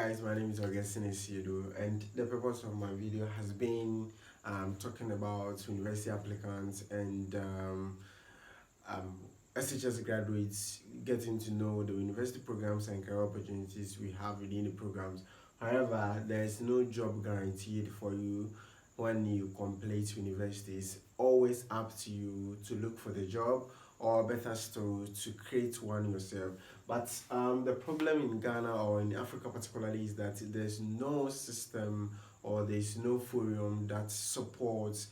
guys, my name is Augustine Asiedu, and the purpose of my video has been talking about university applicants and um, SHS graduates getting to know the university programs and career opportunities we have within the programs. However, there is no job guaranteed for you when you complete university. It's always up to you to look for the job, or better still to create one yourself. But the problem in Ghana or in Africa particularly is that there's no system or there's no forum that supports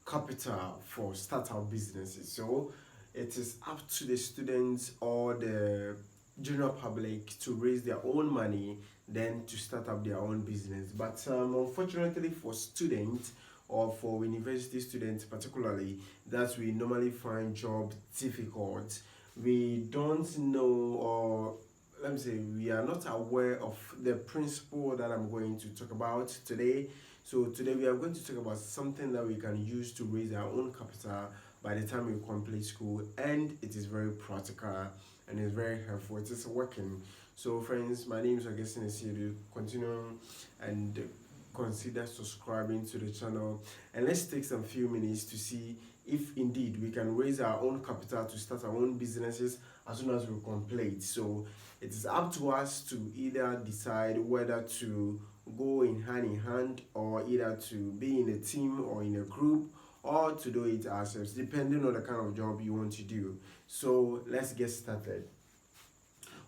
capital for startup businesses. So it is up to the students or the general public to raise their own money, then to start up their own business. But unfortunately for students or for university students particularly, that we normally find job difficult. We don't know, or let me say we are not aware of the principle that I'm going to talk about today. So today we are going to talk about something that we can use to raise our own capital by the time we complete school, and it is very practical and it's very helpful. It is working. So friends, my name is Augustine Asiedu. Continue and consider subscribing to the channel, and let's take some few minutes to see if indeed we can raise our own capital to start our own businesses as soon as we complete. So it is up to us to either decide whether to go in hand, or either to be in a team or in a group, or to do it ourselves, depending on the kind of job you want to do. So let's get started.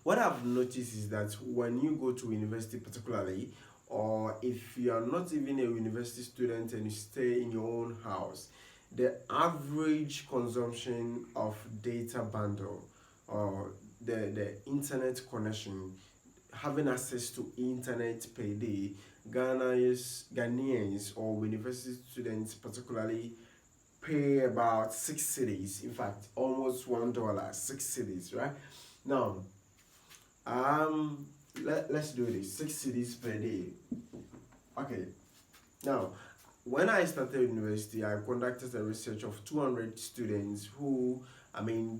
What I've noticed is that when you go to university particularly, or if you are not even a university student and you stay in your own house, the average consumption of data bundle or the internet connection, having access to internet per day, Ghanaians or university students particularly pay about 6 cedis, in fact almost $1, 6 cedis, right? Now let's do this. 6 cedis per day. Okay, now when I started university, I conducted a research of 200 students who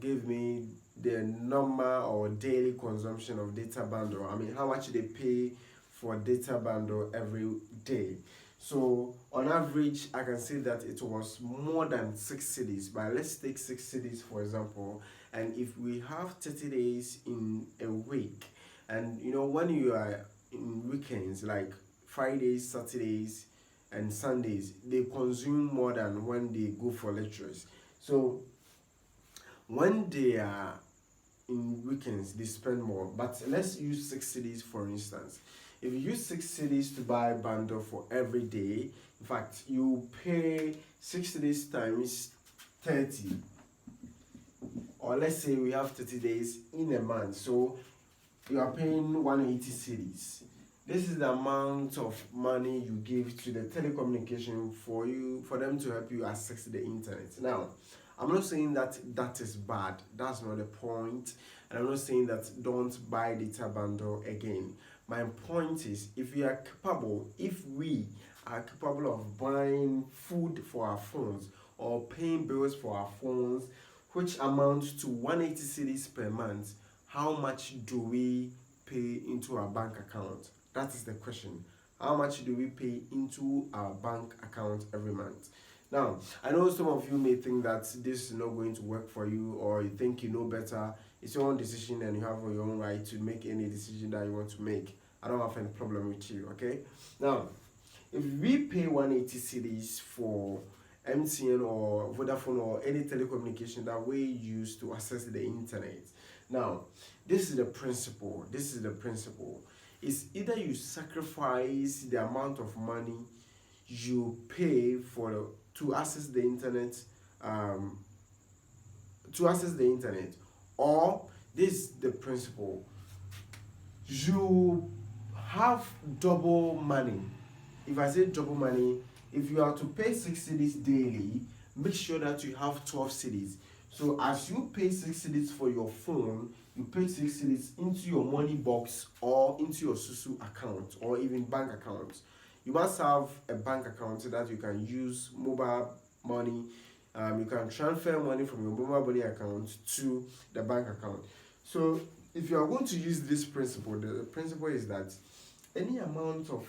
gave me the number or daily consumption of data bundle. How much they pay for data bundle every day. So on average, I can say that it was more than 6 cedis. But let's take 6 cedis for example, and if we have 30 days in a week, and when you are in weekends like Fridays, Saturdays, and Sundays, they consume more than when they go for lectures. So when they are in weekends, they spend more. But let's use 6 cedis for instance. If you use 6 cedis to buy a bundle for every day, in fact, you pay 6 cedis times 30, or let's say we have 30 days in a month, so you are paying 180 cedis. This is the amount of money you give to the telecommunication for them to help you access the internet. Now, I'm not saying that that is bad. That's not the point. And I'm not saying that don't buy data bundle again. My point is, if we are capable of buying food for our phones or paying bills for our phones, which amounts to 180 cedis per month, how much do we pay into our bank account? That is the question. How much do we pay into our bank account every month? Now, I know some of you may think that this is not going to work for you, or you think you know better. It's your own decision and you have your own right to make any decision that you want to make. I don't have any problem with you, okay? Now, if we pay 180 cedis for MTN or Vodafone or any telecommunication that we use to access the internet, now, this is the principle. It's either you sacrifice the amount of money you pay to access the internet, or this is the principle: you have double money. If I say double money, if you are to pay 6 cedis daily, make sure that you have 12 cedis. So as you pay 6 cedis for your phone, you pay 6 cedis into your money box or into your Susu account or even bank account. You must have a bank account so that you can use mobile money. You can transfer money from your mobile money account to the bank account. So if you are going to use this principle, the principle is that any amount of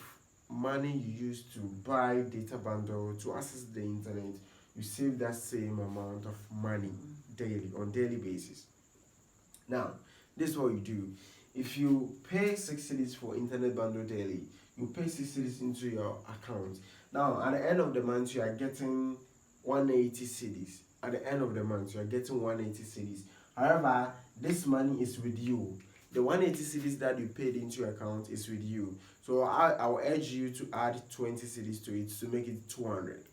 money you use to buy data bundle to access the internet, you save that same amount of money daily on daily basis. Now, this is what you do. If you pay 6 cedis for internet bundle daily, you pay 6 cedis into your account. Now, at the end of the month, you are getting 180 cedis. At the end of the month, you are getting 180 cedis. However, this money is with you. The 180 cedis that you paid into your account is with you. So I will urge you to add 20 cedis to it to make it 200.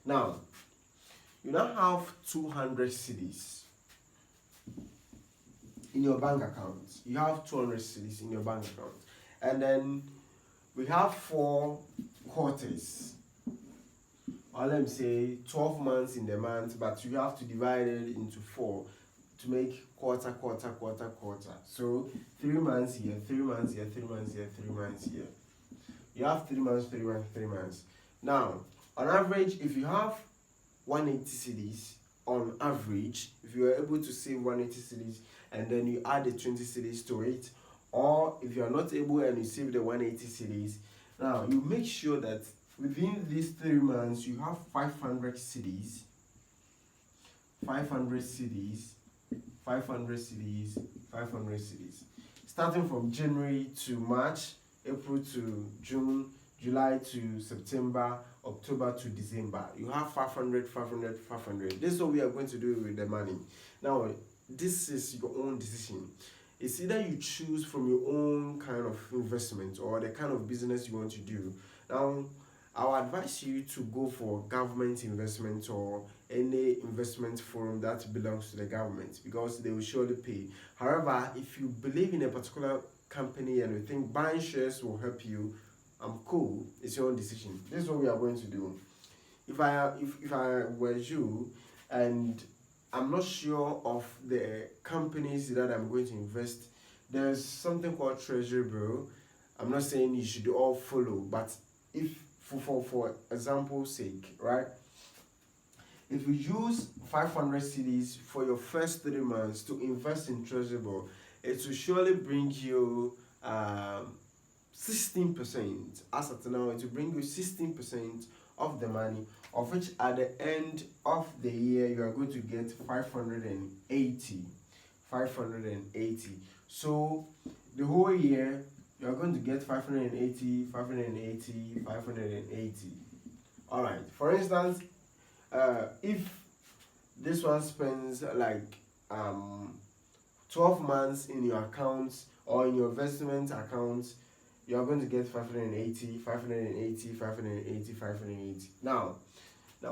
Now, you now have 200 cedis in your bank account. You have 200 cedis in your bank account. And then we have 4 quarters. Or let me say 12 months in the month, but you have to divide it into 4 to make quarter. So 3 months here, 3 months here, 3 months here, 3 months here. You have 3 months, 3 months, 3 months. Now, on average, if you have 180 cedis, on average, if you are able to save 180 cedis and then you add the 20 cedis to it, or if you are not able and you save the 180 cedis, now you make sure that within these 3 months you have 500 cedis, 500 cedis, 500 cedis, 500 cedis. Starting from January to March, April to June, July to September, October to December. You have 500, 500, 500. This is what we are going to do with the money. Now, this is your own decision. It's either you choose from your own kind of investment or the kind of business you want to do. Now, I'll advise you to go for government investment or any investment firm that belongs to the government because they will surely pay. However, if you believe in a particular company and you think buying shares will help you, I'm cool. It's your own decision. This is what we are going to do. If I were you and I'm not sure of the companies that I'm going to invest, there's something called treasury bill. I'm not saying you should all follow, but if for example's sake, right? If you use 500 cedis for your first 3 months to invest in treasury bill, it will surely bring you 16%. As at now, it will bring you 16% of the money, of which at the end of the year you are going to get 580. So the whole year you are going to get 580. All right. For instance, if this one spends like 12 months in your accounts or in your investment accounts, you are going to get 580. Now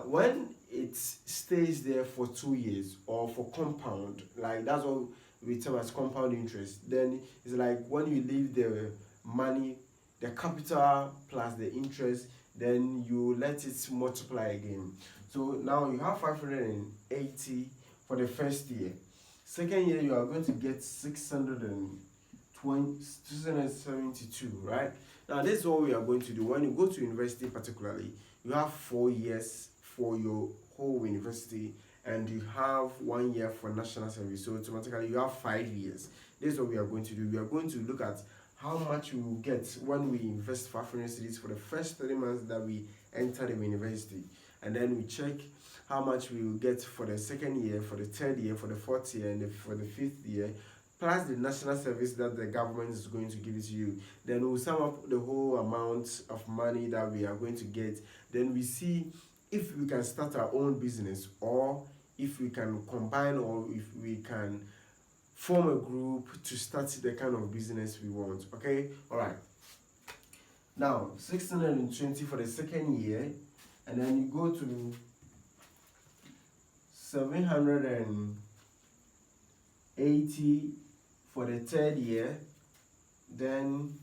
when it stays there for 2 years or for compound, like that's what we term as compound interest, then it's like when you leave the money, the capital plus the interest, then you let it multiply again. So now you have 580 for the first year. Second year you are going to get 672, right? Now this is what we are going to do. When you go to university particularly, you have 4 years for your whole university and you have 1 year for national service. So automatically you have 5 years. This is what we are going to do. We are going to look at how much we will get when we invest 500 cedis for the first 3 months that we enter the university. And then we check how much we will get for the second year, for the third year, for the fourth year, and for the fifth year, plus the national service that the government is going to give it to you. Then we'll sum up the whole amount of money that we are going to get. Then we see if we can start our own business or if we can combine or if we can form a group to start the kind of business we want. Okay? All right. Now, 620 for the second year, and then you go to 780 for the third year, then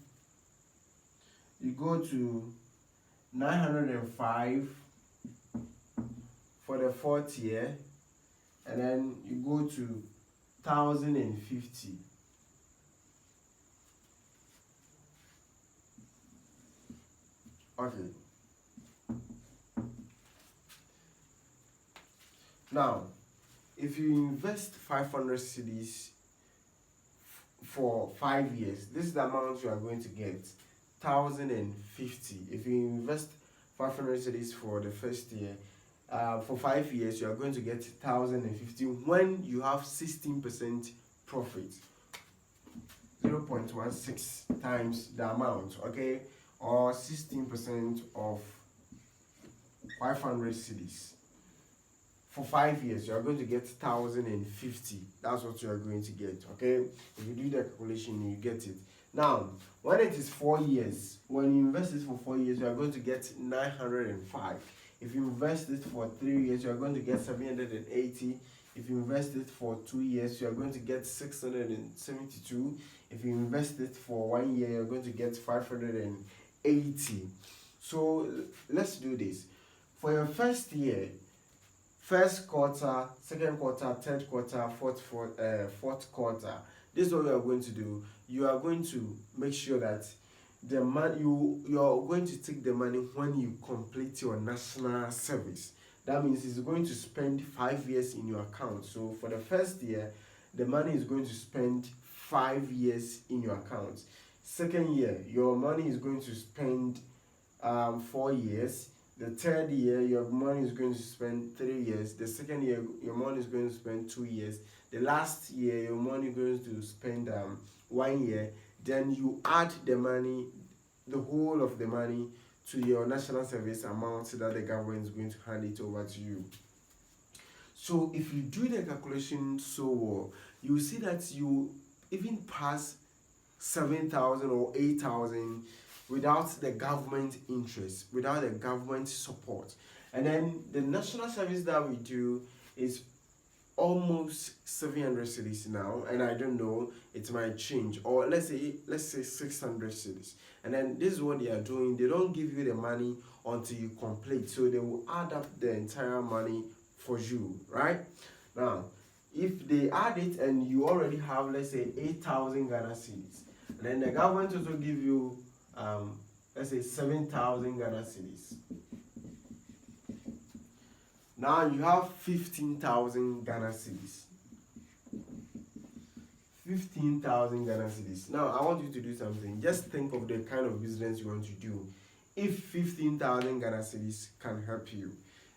you go to 905 for the fourth year, and then you go to 1050. Okay. Now, if you invest 500 cedis for 5 years, this is the amount you are going to get, 1,050. If you invest 500 cedis for the first year, for 5 years, you are going to get 1,050 when you have 16% profit. 0.16 times the amount, okay, or 16% of 500 cedis. For 5 years, you are going to get 1,050. That's what you are going to get, okay? If you do the calculation, you get it. Now, when it is 4 years, when you invest it for 4 years, you are going to get 905. If you invest it for 3 years, you are going to get 780. If you invest it for 2 years, you are going to get 672. If you invest it for 1 year, you're going to get 580. So let's do this. For your first year, first quarter, second quarter, third quarter, fourth quarter, this is what you are going to do. You are going to make sure that the money you are going to take the money when you complete your national service. That means it's going to spend 5 years in your account. So for the first year, the money is going to spend 5 years in your account. Second year, your money is going to spend 4 years. The third year, your money is going to spend 3 years. The second year, your money is going to spend 2 years. The last year, your money is going to spend 1 year. Then you add the money, the whole of the money, to your national service amount so that the government is going to hand it over to you. So if you do the calculation so well, you will see that you even pass 7,000 or 8,000 without the government interest, without the government support. And then the national service that we do is almost 700 cedis now, and I don't know, it might change, or let's say 600 cedis. And then this is what they are doing. They don't give you the money until you complete, so they will add up the entire money for you, right? Now, if they add it and you already have, let's say, 8,000 Ghana cedis, and then the government also give you let's say 7,000 Ghana cedis. Now you have 15,000 Ghana cedis. 15,000 Ghana cedis. Now I want you to do something. Just think of the kind of business you want to do. If 15,000 Ghana cedis can help you.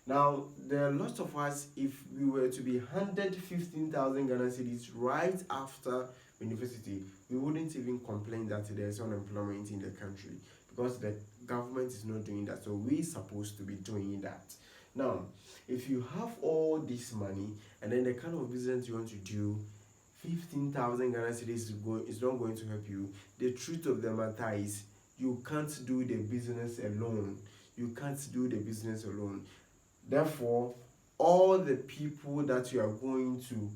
Now, there are lots of us, if we were to be handed 15,000 Ghana cedis right after university, we wouldn't even complain that there's unemployment in the country, because the government is not doing that. So we're supposed to be doing that. Now, if you have all this money and then the kind of business you want to do, 15,000 Ghana cedis is not going to help you. The truth of the matter is, you can't do the business alone. You can't do the business alone. Therefore, all the people that you are going to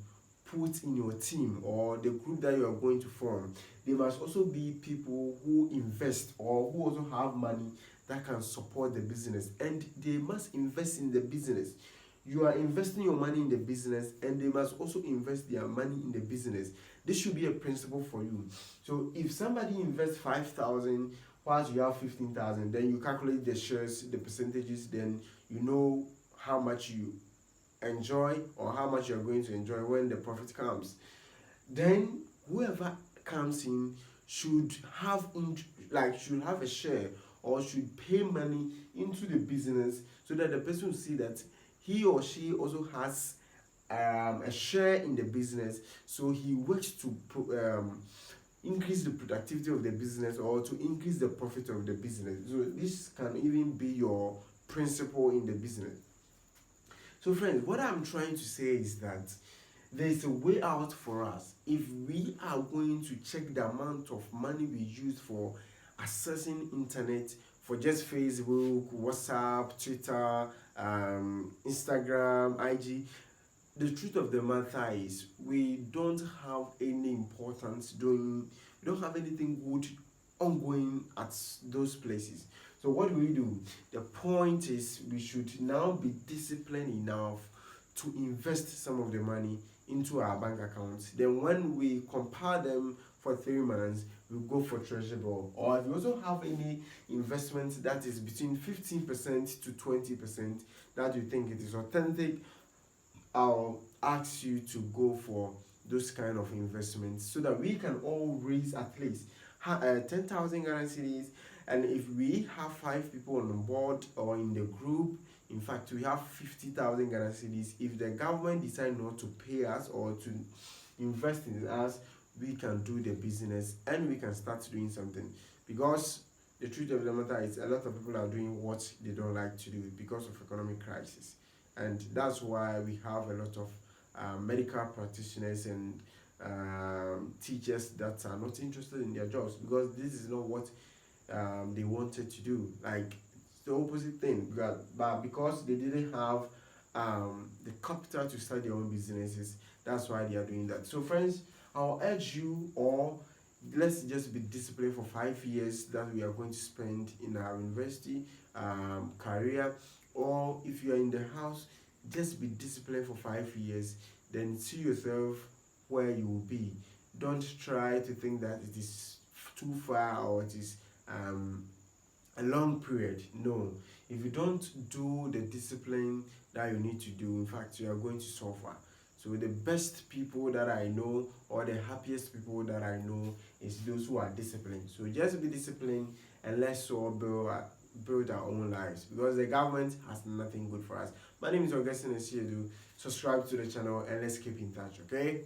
put in your team, or the group that you are going to form, they must also be people who invest or who also have money that can support the business, and they must invest in the business. You are investing your money in the business, and they must also invest their money in the business. This should be a principle for you. So if somebody invests 5,000 whilst you have 15,000, then you calculate the shares, the percentages, then you know how much you enjoy or how much you're going to enjoy when the profit comes. Then whoever comes in should have a share, or should pay money into the business, so that the person will see that he or she also has a share in the business. So he works to increase the productivity of the business, or to increase the profit of the business. So this can even be your principle in the business. So friends, what I'm trying to say is that there is a way out for us if we are going to check the amount of money we use for accessing internet, for just Facebook, WhatsApp, Twitter, Instagram, IG. The truth of the matter is, we don't have any importance doing, we don't have anything good ongoing at those places. So what do? The point is, we should now be disciplined enough to invest some of the money into our bank accounts. Then when we compare them for 3 months, we go for treasurable. Or if you also have any investment that is between 15% to 20% that you think it is authentic, I'll ask you to go for those kind of investments so that we can all raise at least 10,000 Ghana cedis. And if we have 5 people on the board or in the group, in fact, we have 50,000 Ghana cedis. If the government decide not to pay us or to invest in us, we can do the business and we can start doing something. Because the truth of the matter is, a lot of people are doing what they don't like to do because of economic crisis, and that's why we have a lot of medical practitioners and teachers that are not interested in their jobs because this is not what they wanted to do. Like the opposite thing, but because they didn't have the capital to start their own businesses, that's why they are doing that. So, friends, I'll urge you, or let's just be disciplined for 5 years that we are going to spend in our university career, or if you are in the house, just be disciplined for 5 years, then see yourself where you will be. Don't try to think that it is too far or it is a long period. No, if you don't do the discipline that you need to do, in fact, you are going to suffer. So the best people that I know, or the happiest people that I know, is those who are disciplined. So just be disciplined and let's all build our own lives, because the government has nothing good for us. My name is Augustine Asiedu. Subscribe to the channel and let's keep in touch, okay?